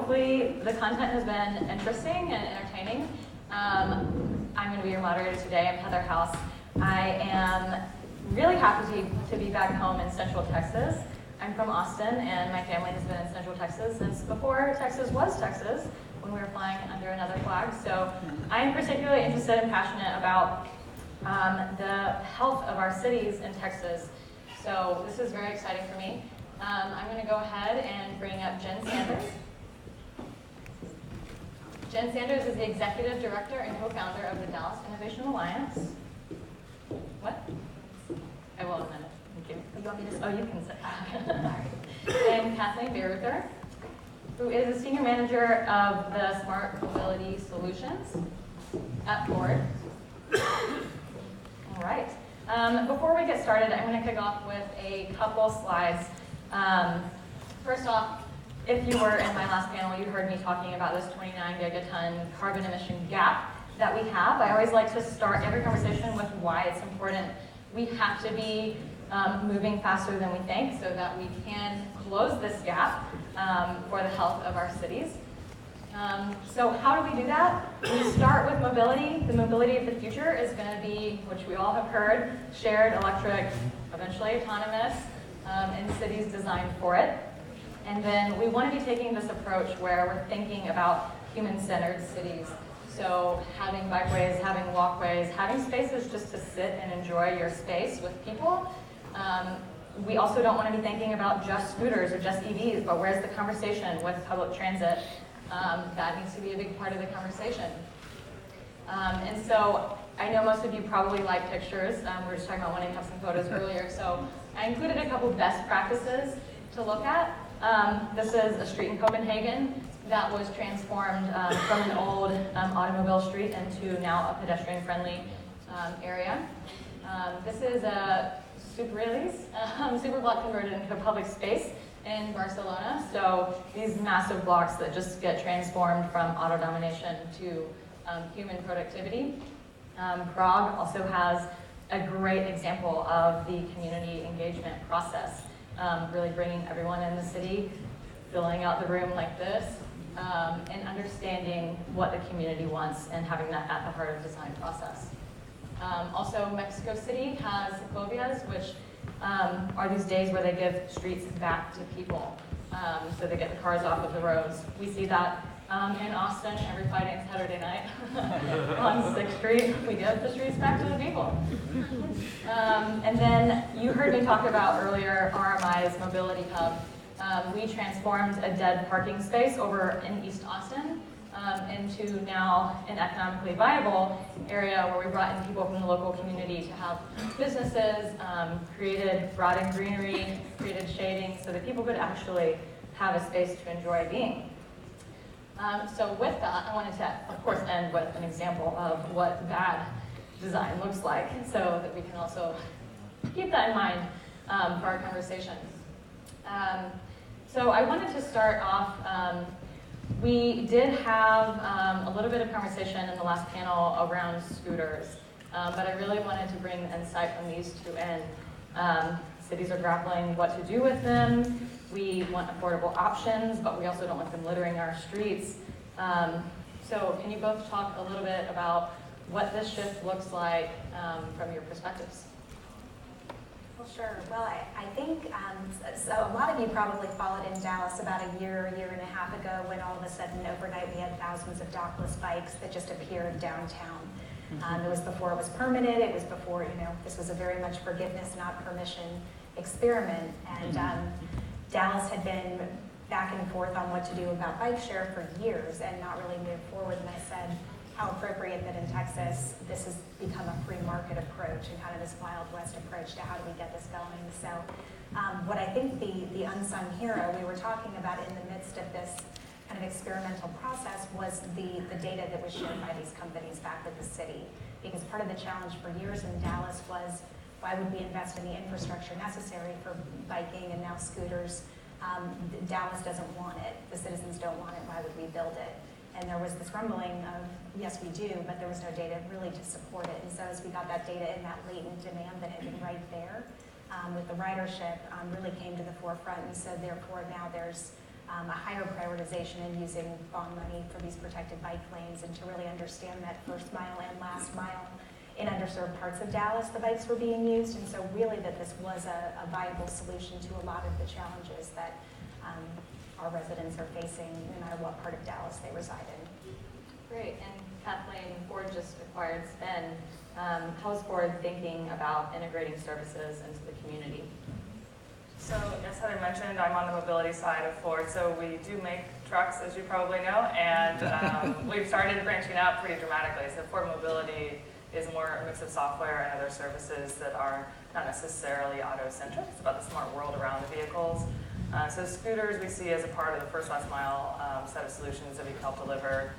hopefully the content has been interesting and entertaining. I'm going to be your moderator today. I'm Heather House. I am really happy to be back home in Central Texas. I'm from Austin, and my family has been in Central Texas since before Texas was Texas, when we were flying under another flag. So I am particularly interested and passionate about the health of our cities in Texas. So this is very exciting for me. I'm going to go ahead and bring up Jen Sanders. Jen Sanders is the Executive Director and co-founder of the Dallas Innovation Alliance. What? I will in a minute. Thank you. You want me to? Oh, you can say. And Kathleen Baireuther, who is the Senior Manager of the Smart Mobility Solutions at Ford. All right. Before we get started, I'm going to kick off with a couple slides. First off, if you were in my last panel, you heard me talking about this 29 gigaton carbon emission gap that we have. I always like to start every conversation with why it's important. We have to be moving faster than we think so that we can close this gap for the health of our cities. So how do we do that? We start with mobility. The mobility of the future is going to be, which we all have heard, shared, electric, eventually autonomous, in cities designed for it. And then we want to be taking this approach where we're thinking about human-centered cities. So having bikeways, having walkways, having spaces just to sit and enjoy your space with people. We also don't want to be thinking about just scooters or just EVs, but where's the conversation with public transit? That needs to be a big part of the conversation. And so I know most of you probably like pictures. We were just talking about wanting to have some photos earlier. So I included a couple best practices to look at. This is a street in Copenhagen that was transformed from an old automobile street into now a pedestrian-friendly area. This is a super block converted into a public space in Barcelona. So these massive blocks that just get transformed from auto domination to human productivity. Prague also has a great example of the community engagement process, really bringing everyone in the city, filling out the room like this, and understanding what the community wants and having that at the heart of the design process. Also, Mexico City has ciclovias, which are these days where they give streets back to people, so they get the cars off of the roads. We see that in Austin every Friday and Saturday night on 6th Street. We give the streets back to the people. And then you heard me talk about earlier RMI's Mobility Hub. We transformed a dead parking space over in East Austin into now an economically viable area where we brought in people from the local community to have businesses, brought in greenery, created shading so that people could actually have a space to enjoy being. So with that, I wanted to, of course, end with an example of what bad design looks like so that we can also keep that in mind for our conversation. So I wanted to start off, we did have a little bit of conversation in the last panel around scooters, but I really wanted to bring insight from these two in. Cities are grappling what to do with them. We want affordable options, but we also don't want them littering our streets. So can you both talk a little bit about what this shift looks like from your perspectives? Well, sure. Well, I think, so a lot of you probably followed in Dallas about a year and a half ago when all of a sudden overnight we had thousands of dockless bikes that just appeared downtown. It was before it was permitted. It was before, this was a very much forgiveness, not permission experiment. And Dallas had been back and forth on what to do about Bikeshare for years and not really moved forward. And I said, how appropriate that in Texas this has become a free market approach and kind of this Wild West approach to how do we get this going. So what I think the unsung hero we were talking about in the midst of this kind of experimental process was the data that was shared by these companies back with the city. Because part of the challenge for years in Dallas was, why would we invest in the infrastructure necessary for biking and now scooters? Dallas doesn't want it. The citizens don't want it. Why would we build it? And there was this rumbling of, yes, we do, but there was no data really to support it. And so as we got that data and that latent demand that had been right there with the ridership really came to the forefront. And so therefore now there's a higher prioritization in using bond money for these protected bike lanes, and to really understand that first mile and last mile in underserved parts of Dallas, the bikes were being used, and so really that this was a viable solution to a lot of the challenges that our residents are facing no matter what part of Dallas they reside in. Great, and Kathleen, Ford just acquired Spin. How is Ford thinking about integrating services into the community? So, as Heather mentioned, I'm on the mobility side of Ford, so we do make trucks, as you probably know, and we've started branching out pretty dramatically. So Ford Mobility is more a mix of software and other services that are not necessarily auto-centric. It's about the smart world around the vehicles. So scooters we see as a part of the first last mile set of solutions that we can help deliver.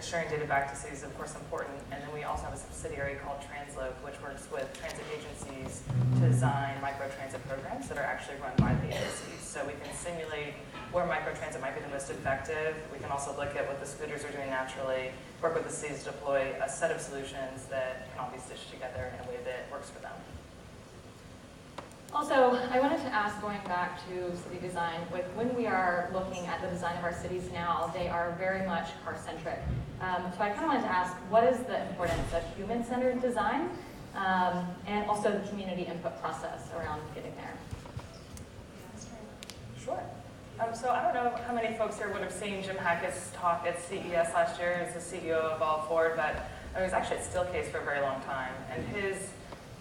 Sharing data back to cities is of course important, and then we also have a subsidiary called Translope, which works with transit agencies to design microtransit programs that are actually run by the agencies. So we can simulate where microtransit might be the most effective. We can also look at what the scooters are doing naturally, work with the cities to deploy a set of solutions that can all be stitched together in a way that works for them. Also, I wanted to ask, going back to city design, when we are looking at the design of our cities now, they are very much car-centric. So I kind of wanted to ask, what is the importance of human-centered design and also the community input process around getting there? Sure. So I don't know how many folks here would have seen Jim Hackett's talk at CES last year. He's the CEO of All Ford, but he was actually at Steelcase for a very long time. And his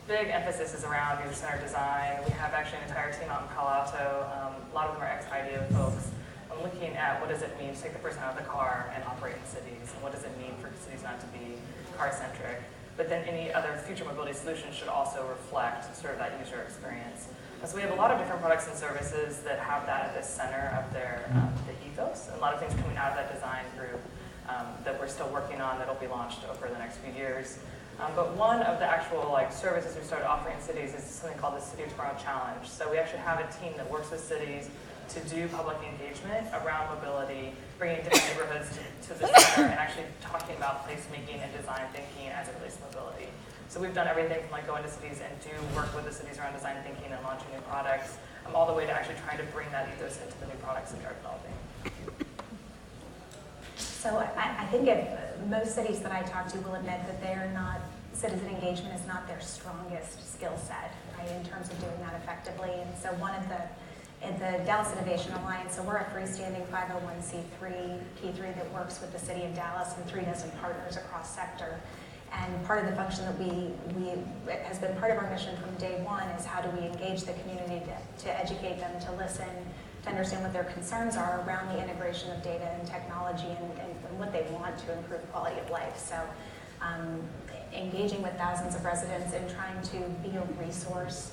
big emphasis is around user-centered design. We have actually an entire team out in Palo Alto. A lot of them are ex-IDEO folks. I'm looking at what does it mean to take the person out of the car and operate in cities, and what does it mean for cities not to be car-centric. But then any other future mobility solution should also reflect sort of that user experience. So we have a lot of different products and services that have that at the center of their the ethos, and a lot of things coming out of that design group that we're still working on that'll be launched over the next few years. But one of the actual services we started offering in cities is something called the City of Tomorrow Challenge. So we actually have a team that works with cities to do public engagement around mobility, bringing different neighborhoods to the center and actually talking about placemaking and design thinking as it relates to mobility. So we've done everything from going into cities and do work with the cities around design thinking and launching new products, all the way to actually trying to bring that ethos into the new products that we are developing. So I think if most cities that I talk to will admit that they are not, citizen engagement is not their strongest skill set, right, in terms of doing that effectively. And so one of the Dallas Innovation Alliance, so we're a freestanding 501c3, P3 that works with the city of Dallas and 3 dozen partners across sector. And part of the function that it has been part of our mission from day one is how do we engage the community to educate them, to listen, to understand what their concerns are around the integration of data and technology and what they want to improve quality of life. So engaging with thousands of residents and trying to be a resource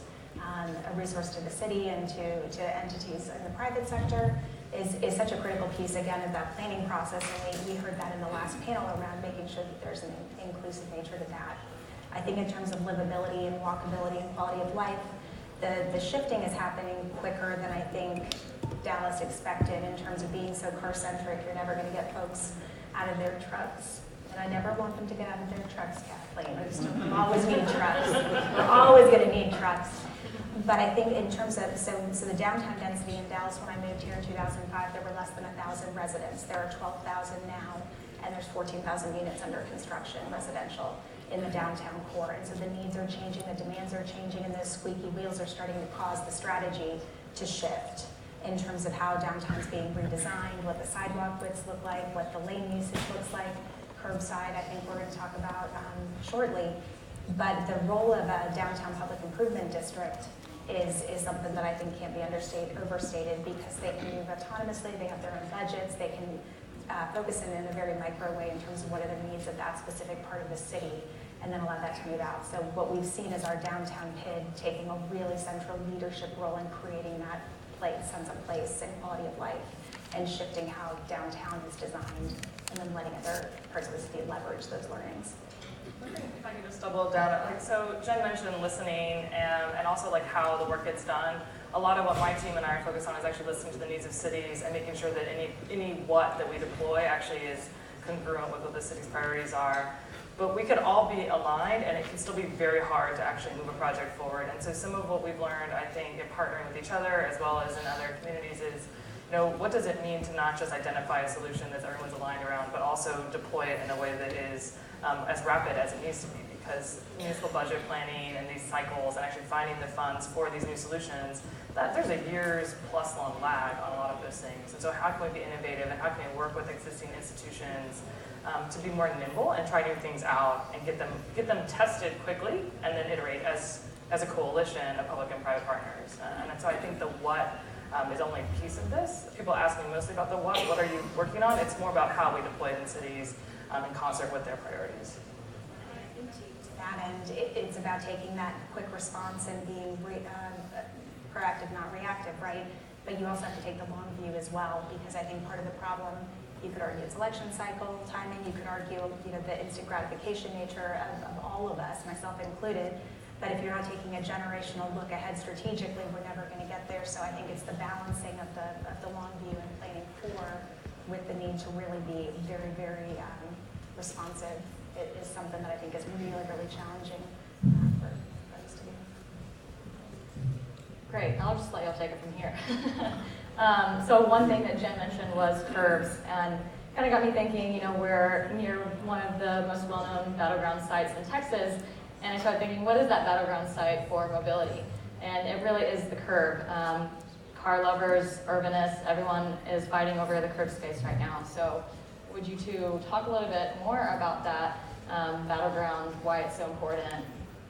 to the city and to entities in the private sector is such a critical piece, again, of that planning process. And we heard that in the last panel around making sure that there's an inclusive nature to that. I think in terms of livability and walkability and quality of life, the shifting is happening quicker than I think Dallas expected in terms of being so car-centric. You're never going to get folks out of their trucks. And I never want them to get out of their trucks, Kathleen. We always need trucks. We're always going to need trucks. But I think in terms of, so the downtown density in Dallas, when I moved here in 2005, there were less than 1,000 residents. There are 12,000 now, and there's 14,000 units under construction, residential, in the downtown core. And so the needs are changing, the demands are changing, and those squeaky wheels are starting to cause the strategy to shift in terms of how downtown's being redesigned, what the sidewalk widths look like, what the lane usage looks like, curbside, I think we're going to talk about shortly. But the role of a downtown public improvement district is something that I think can't be overstated, because they can move autonomously, they have their own budgets, they can focus in a very micro way in terms of what are the needs of that specific part of the city, and then allow that to move out. So what we've seen is our downtown PID taking a really central leadership role in creating that sense of place and quality of life, and shifting how downtown is designed, and then letting other parts of the city leverage those learnings. If I could just double down on so Jen mentioned listening and also how the work gets done. A lot of what my team and I are focused on is actually listening to the needs of cities and making sure that any what that we deploy actually is congruent with what the city's priorities are. But we could all be aligned, and it can still be very hard to actually move a project forward. And so some of what we've learned, I think, in partnering with each other as well as in other communities is what does it mean to not just identify a solution that everyone's aligned around, but also deploy it in a way that is as rapid as it needs to be? Because municipal budget planning and these cycles and actually finding the funds for these new solutions, there's a years plus long lag on a lot of those things. And so how can we be innovative and how can we work with existing institutions to be more nimble and try new things out and get them tested quickly and then iterate as a coalition of public and private partners. And so I think the what is only a piece of this. People ask me mostly about the what are you working on? It's more about how we deploy it in cities in concert with their priorities. To that end, it's about taking that quick response and being proactive, not reactive, right? But you also have to take the long view as well, because I think part of the problem, you could argue it's election cycle timing, you could argue the instant gratification nature of all of us, myself included. But if you're not taking a generational look ahead strategically, we're never going to get there. So I think it's the balancing of the long view and planning for, with the need to really be very, very responsive. It is something that I think is really, really challenging for us to do. Great, I'll just let y'all take it from here. So one thing that Jen mentioned was curbs, and kind of got me thinking, we're near one of the most well-known battleground sites in Texas, and I started thinking, what is that battleground site for mobility? And it really is the curb. Car lovers, urbanists, everyone is fighting over the curb space right now. So would you two talk a little bit more about that battleground, why it's so important,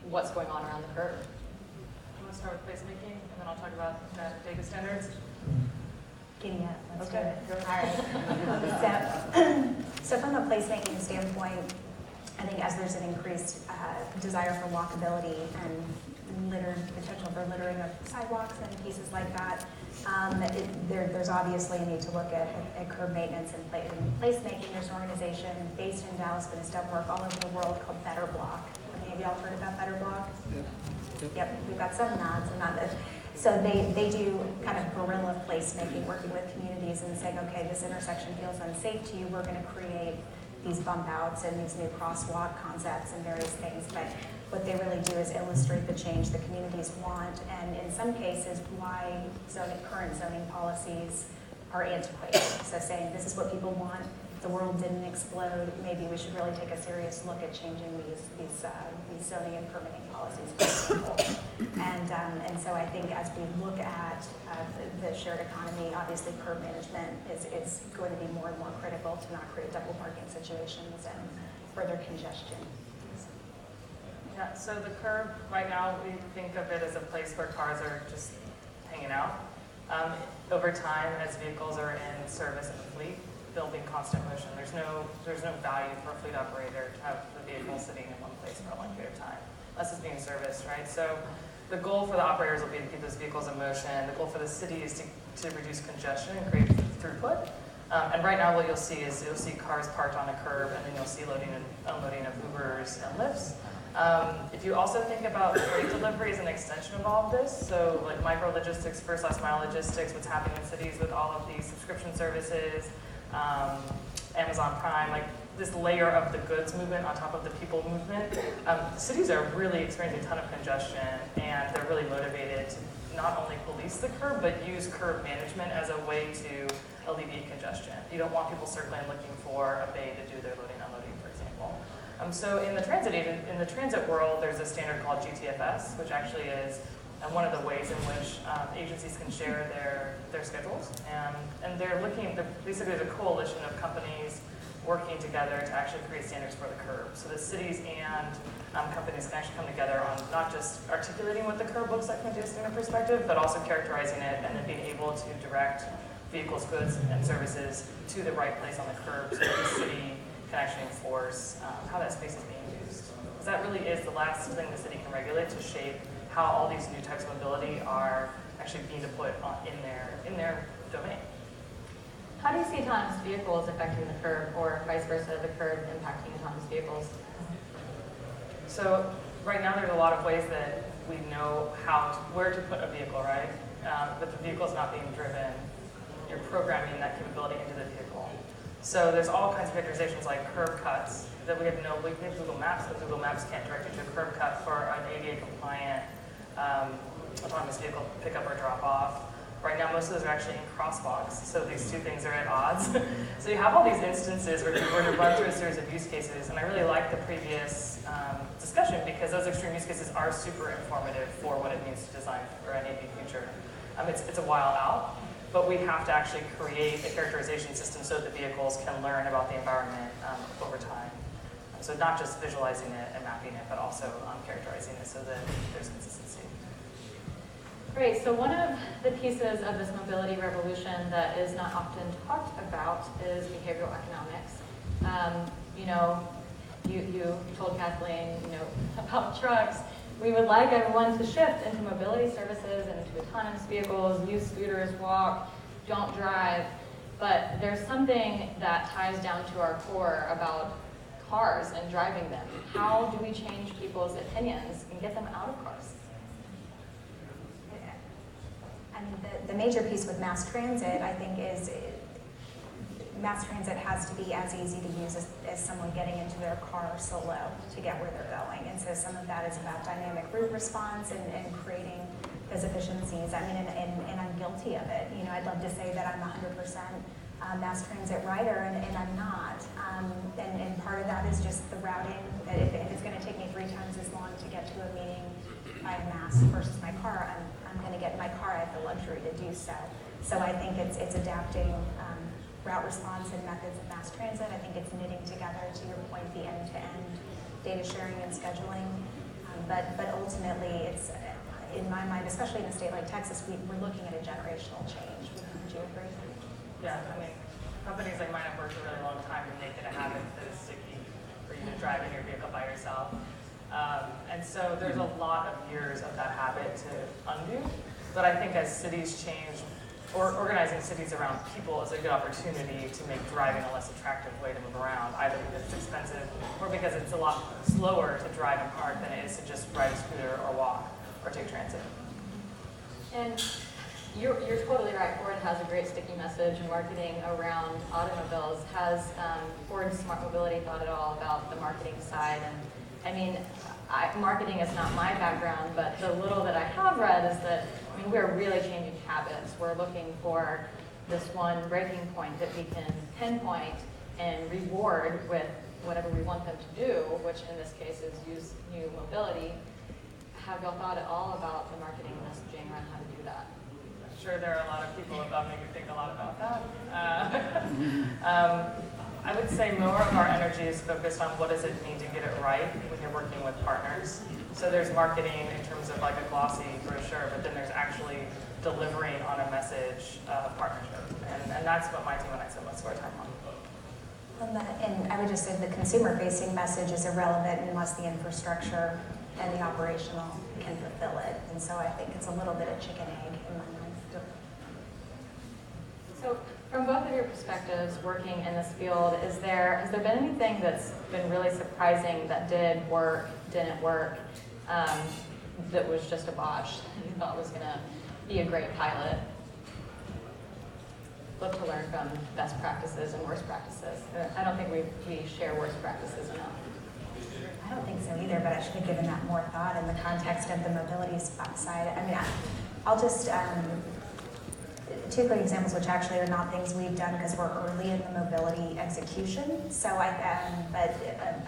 what's going on around the curb? You want to start with placemaking, and then I'll talk about data standards? Getting it. Let's Okay. do it. All right. So from a placemaking standpoint, I think as there's an increased desire for walkability and potential for littering of sidewalks and pieces like that, there's obviously a need to look at curb maintenance and placemaking. There's an organization based in Dallas but has done work all over the world called Better Block. Have any of y'all heard about Better Block? Yep, we've got some nods and not. So they do kind of guerrilla placemaking, working with communities and saying, okay, this intersection feels unsafe to you. We're going to create these bump outs and these new crosswalk concepts and various things. But what they really do is illustrate the change the communities want, and in some cases why current zoning policies are antiquated. So saying this is what people want, the world didn't explode, maybe we should really take a serious look at changing these zoning and permitting policies for people. And so I think as we look at the shared economy, obviously curb management is going to be more and more critical to not create double parking situations and further congestion. Yeah, so the curb, right now, we think of it as a place where cars are just hanging out. Over time, as vehicles are in service of the fleet, they'll be in constant motion. There's no value for a fleet operator to have the vehicle sitting in one place for a long period of time, unless it's being serviced, right? So the goal for the operators will be to keep those vehicles in motion. The goal for the city is to reduce congestion and create throughput. And right now what you'll see is cars parked on a curb, and then you'll see loading and unloading of Ubers and Lyfts. If you also think about freight delivery as an extension of all of this, so like micro logistics, first last mile logistics, what's happening in cities with all of these subscription services, Amazon Prime, like this layer of the goods movement on top of the people movement, cities are really experiencing a ton of congestion, and they're really motivated to not only police the curb, but use curb management as a way to alleviate congestion. You don't want people circling looking for a bay to do their loading and unloading, for example. So in the transit world, there's a standard called GTFS, which actually is one of the ways in which agencies can share their schedules. And basically there's a coalition of companies working together to actually create standards for the curb. So the cities and companies can actually come together on not just articulating what the curb looks like from a data standard perspective, but also characterizing it and then being able to direct vehicles, goods, and services to the right place on the curb so that the city can actually enforce how that space is being used. Because that really is the last thing the city can regulate to shape how all these new types of mobility are actually being deployed in their domain. How do you see autonomous vehicles affecting the curb, or vice versa, the curb impacting autonomous vehicles? So right now there's a lot of ways that we know where to put a vehicle, right? But the vehicle's not being driven. You're programming that capability into the vehicle. So there's all kinds of characterizations like curb cuts that we have Google Maps, but Google Maps can't direct you to a curb cut for an ADA compliant autonomous vehicle pickup or drop off. Right now, most of those are actually in crosswalks, so these two things are at odds. So you have all these instances where we're going to run through a series of use cases, and I really like the previous discussion because those extreme use cases are super informative for what it means to design for an AV future. It's a while out, but we have to actually create a characterization system so that the vehicles can learn about the environment over time. So not just visualizing it and mapping it, but also characterizing it so that there's consistency. Great, so one of the pieces of this mobility revolution that is not often talked about is behavioral economics. You told Kathleen, about trucks. We would like everyone to shift into mobility services and into autonomous vehicles, use scooters, walk, don't drive. But there's something that ties down to our core about cars and driving them. How do we change people's opinions and get them out of cars? I mean, the major piece with mass transit, I think, is mass transit has to be as easy to use as someone getting into their car solo to get where they're going. And so some of that is about dynamic route response and creating those efficiencies. I mean, and I'm guilty of it. I'd love to say that I'm 100% mass transit rider, and I'm not. And part of that is just the routing. That if it's going to take me 3 times as long to get to a meeting by mass versus my car, I'm going to get in my car. I have the luxury to do so. So I think it's adapting route response and methods of mass transit. I think it's knitting together, to your point, the end-to-end data sharing and scheduling. But ultimately, it's in my mind, especially in a state like Texas, we're looking at a generational change. Would you agree? Yeah, I mean, companies like mine have worked a really long time to make it a habit that is sticky for you to drive in your vehicle by yourself. And so there's a lot of years of that habit to undo. But I think as cities change, or organizing cities around people is a good opportunity to make driving a less attractive way to move around, either because it's expensive or because it's a lot slower to drive a car than it is to just ride a scooter or walk or take transit. And you're totally right. Ford has a great sticky message in marketing around automobiles. Has Ford Smart Mobility thought at all about the marketing side? And I mean, marketing is not my background, but the little that I have read is that, we're really changing habits. We're looking for this one breaking point that we can pinpoint and reward with whatever we want them to do, which in this case is use new mobility. Have y'all thought at all about the marketing messaging around how to do that? I'm sure there are a lot of people that make me think a lot about that. I would say more of our energy is focused on what does it mean to get it right when you're working with partners. So there's marketing in terms of like a glossy brochure, but then there's actually delivering on a message of partnership. And that's what my team and I spend most of our time on. And I would just say the consumer-facing message is irrelevant unless the infrastructure and the operational can fulfill it. And so I think it's a little bit of chicken egg in my mind. So from both of your perspectives working in this field, has there been anything that's been really surprising that did work, didn't work, that was just a botch that you thought was going to be a great pilot? Look to learn from best practices and worst practices. I don't think we share worst practices enough. I don't think so either, but I should have given that more thought in the context of the mobility side. I mean, I'll just, 2 quick examples, which actually are not things we've done because we're early in the mobility execution. So but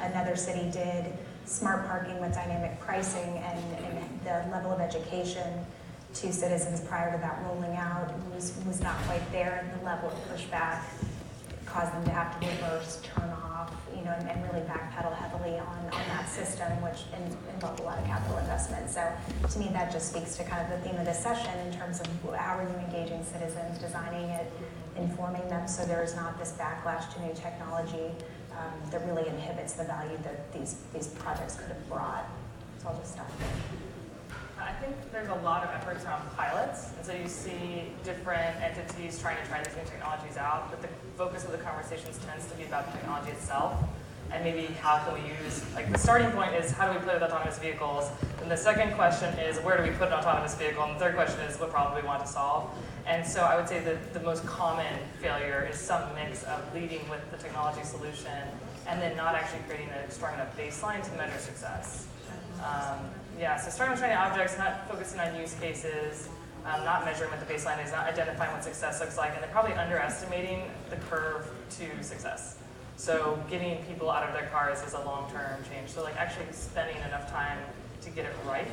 another city did smart parking with dynamic pricing, and the level of education to citizens prior to that rolling out was not quite there, and the level of pushback caused them to have to reverse, turn off, and really backpedal heavily on that system, which involved a lot of capital investment. So to me, that just speaks to kind of the theme of this session in terms of how are you engaging citizens, designing it, informing them so there is not this backlash to new technology that really inhibits the value that these projects could have brought. So I'll just stop there. I think there's a lot of efforts around pilots, and so you see different entities trying to try these new technologies out, but the focus of the conversations tends to be about the technology itself, and maybe how can we use, like the starting point is how do we play with autonomous vehicles, and the second question is where do we put an autonomous vehicle, and the third question is what problem do we want to solve. And so I would say that the most common failure is some mix of leading with the technology solution and then not actually creating a strong enough baseline to measure success. So starting with training objects, not focusing on use cases, not measuring what the baseline is, not identifying what success looks like, and they're probably underestimating the curve to success. So getting people out of their cars is a long-term change. So like actually spending enough time to get it right,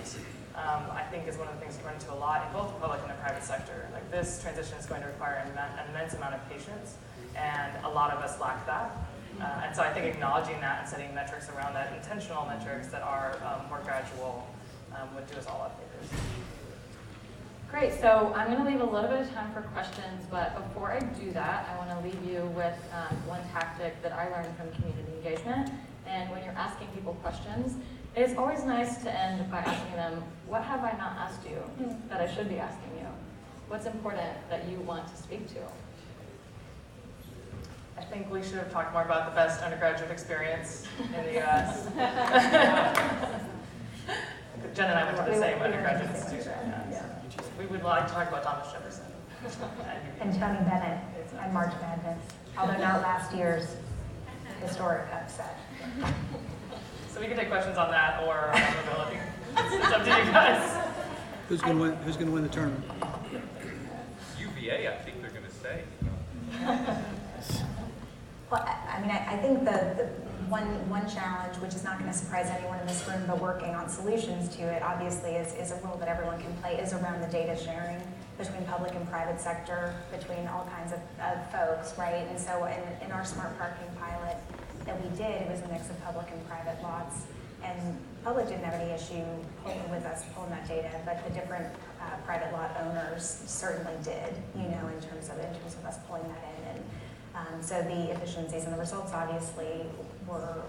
I think is one of the things you run into a lot in both the public and the private sector. Like this transition is going to require an immense amount of patience, and a lot of us lack that. And so I think acknowledging that and setting metrics around that, intentional metrics that are more gradual, would do us all a favors. Great, so I'm going to leave a little bit of time for questions, but before I do that, I want to leave you with one tactic that I learned from community engagement. And when you're asking people questions, it's always nice to end by asking them, what have I not asked you that I should be asking you? What's important that you want to speak to? I think we should have talked more about the best undergraduate experience in the US. Jen and I went to the same undergraduate institution. Yeah. We would like to talk about Thomas Jefferson. And Tony Bennett and March Madness, although not last year's historic upset. So we can take questions on that or on mobility. It's up to you guys. Who's going to win the tournament? UVA, I think they're going to say. Well, I mean, I think the one challenge, which is not going to surprise anyone in this room, but working on solutions to it, obviously is a role that everyone can play, is around the data sharing between public and private sector, between all kinds of folks, right? And so in our smart parking pilot that we did, it was a mix of public and private lots. And public didn't have any issue with us pulling that data, but the different private lot owners certainly did, in terms of us pulling that in. And so the efficiencies and the results obviously were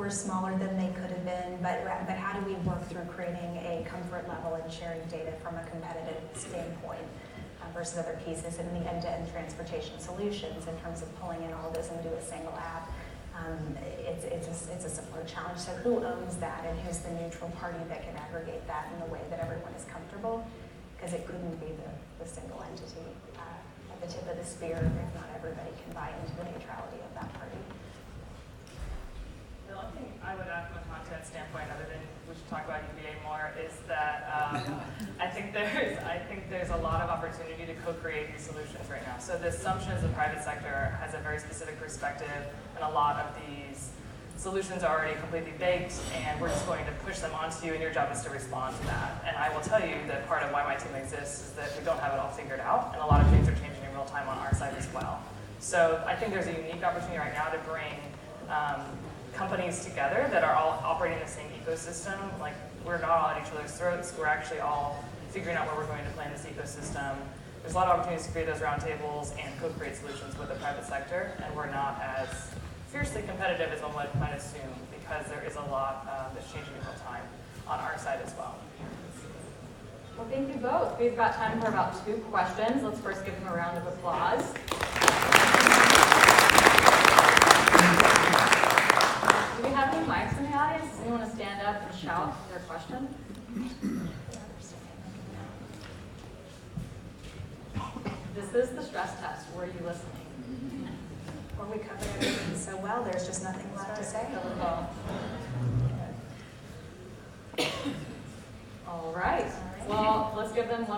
smaller than they could have been, but how do we work through creating a comfort level and sharing data from a competitive standpoint versus other pieces in the end-to-end transportation solutions in terms of pulling in all of those into a single app? It's a similar challenge. So who owns that, and who's the neutral party that can aggregate that in a way that everyone is comfortable? Because it couldn't be the single entity at the tip of the spear if not everybody can buy into the neutrality of that party. The only thing I would add from a content standpoint, other than we should talk about UVA more, is that I think there's a lot of opportunity to co-create these solutions right now. So the assumption is the private sector has a very specific perspective, and a lot of these solutions are already completely baked, and we're just going to push them onto you, and your job is to respond to that. And I will tell you that part of why my team exists is that we don't have it all figured out, and a lot of things are changing in real time on our side as well. So I think there's a unique opportunity right now to bring companies together that are all operating the same ecosystem. Like, we're not all at each other's throats. We're actually all figuring out where we're going to play in this ecosystem. There's a lot of opportunities to create those roundtables and co-create solutions with the private sector, and we're not as fiercely competitive as one might assume, because there is a lot that's changing in real time on our side as well. Well, thank you both. We've got time for about 2 questions. Let's first give them a round of applause. Do we have any mics in the audience? Does anyone want to stand up and shout their question? This is the stress test. Were you listening? Well, we covered everything so well, there's just nothing left to say. All right. Well, let's give them one.